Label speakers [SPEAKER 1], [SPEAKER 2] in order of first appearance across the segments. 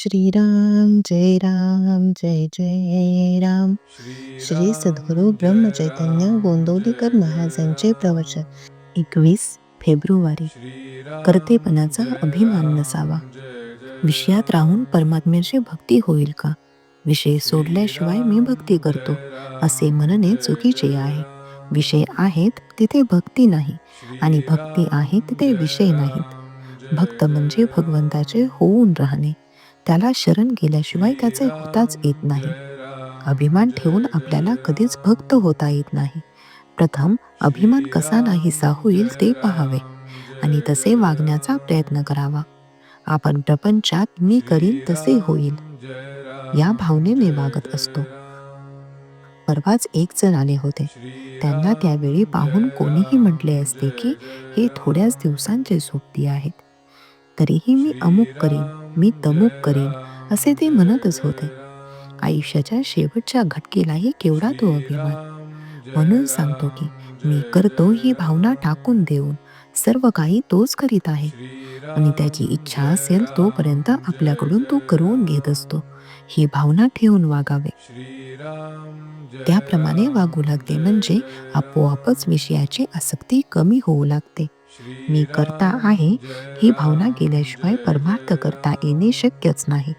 [SPEAKER 1] श्रीराम जय राम जय जय राम. श्री सद्गुरु ब्रह्मचैतन्य गोंदवलेकर महाराजांचे प्रवचन. 21 फेब्रुवारी. कर्तेपणाचा अभिमान नसावा. विषयात राहून परमात्म्याची भक्ती होईल का? विषय सोडल्याशिवाय मी भक्ती करतो असे म्हणणे चुकीचे आहे. विषय आहेत तिथे भक्ती नाही आणि भक्ती आहे तिथे विषय नाहीत. भक्त म्हणजे भगवंताचे होऊन राहणे. त्याला शरण गेल्याशिवाय त्याचे होताच येत नाही. अभिमान ठेवून आपल्याला कधीच भक्त होता येत नाही. प्रथम अभिमान कसा नाहीसा होईल ते पाहावे आणि तसे वागण्याचा प्रयत्न करावा. आपण प्रपंचात मी करीन तसे होईल या भावनेने वागत असतो. परवाच एक जण आले होते. त्यांना त्यावेळी पाहून कोणीही म्हटले असते की हे थोड्याच दिवसांचे सोबती आहेत. तरीही मी अमुक करीन, मी तमुक करीन असे ते म्हणतच होते. आयुष्याच्या शेवटच्या घटकेलाही केवढा तो अभिमान. म्हणून सांगतो की मी करतो ही भावना टाकून देऊन सर्व काही तोच करीत आहे आणि त्याची इच्छा असेल तोपर्यंत आपल्याकडून तो करून घेत असतो ही भावना ठेवून वागावे. त्याप्रमाणे वागू लागले म्हणजे आपोआपच विषयाची आसक्ती कमी होऊ लागते. मी करता आहे ही भावना गेल्याशिवाय परमार्थ करता येणे शक्यच नाही.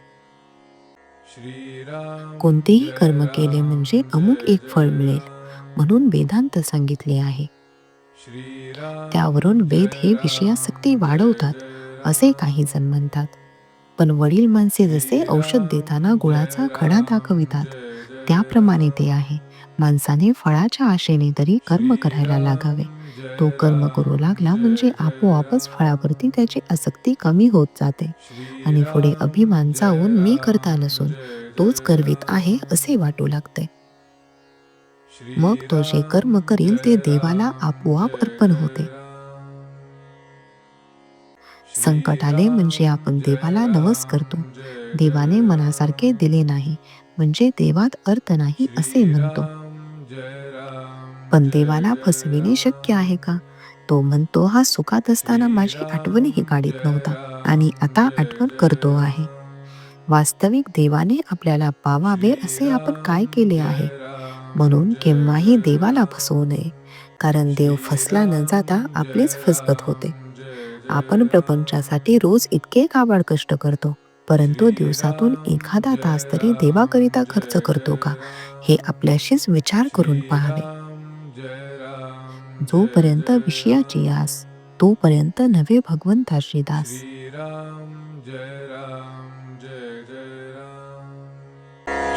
[SPEAKER 1] कोणतेही कर्म केले म्हणजे अमुक एक फळ मिळेल म्हणून वेदांत सांगितले आहे. त्यावरून वेद हे विषयासक्ती वाढवतात असे काही जण म्हणतात. पण वडील माणसे जसे औषध देताना गुळाचा खडा दाखवितात त्याप्रमाणे ते आहे. माणसाने फळाच्या आशेने तरी कर्म करायला लागावे. तो कर्म करू लागला म्हणजे आपोआपच फळावरती त्याची आसक्ती कमी होत जाते आणि पुढे अभिमान जाऊन मी करता नसून तोच करवीत आहे असे वाटू लागते. मग तो जे कर्म करील ते देवाला आपोआप अर्पण होते. संकट आले म्हणजे आपण देवाला नवस करतो. देवाने मनासारखे दिले नाही म्हणजे देवात अर्थ नाही असे म्हणतो. पण देवाला फसविणे शक्य आहे का? तो म्हणतो हा सुखात असताना माझी आठवणही काढीत नव्हता आणि आता आठवण करतो आहे. वास्तविक देवाने आपल्याला पावावे असे आपण काय केले आहे? म्हणून केव्हाही देवाला फसवू नये, कारण देव फसला न जाता आपलेच फसगत होते. आपण प्रपंचासाठी रोज इतके काबाड कष्ट करतो, परंतु दिवसातून एखादा तास तरी देवाकरिता खर्च करतो का हे आपल्याशीच विचार करून पाहावे. जोपर्यंत विषयाची आस तोपर्यंत नव्हे भगवंताची दास.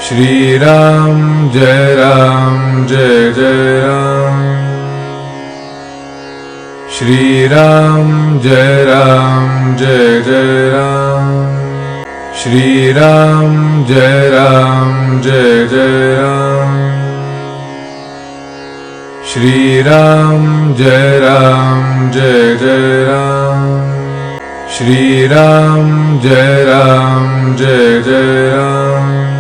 [SPEAKER 2] श्रीराम जय राम जय जय राम. श्रीराम जय राम जय जय राम. श्रीराम जय राम जय जय राम. श्रीराम जय राम जय जय राम. श्रीराम जय राम जय जय राम.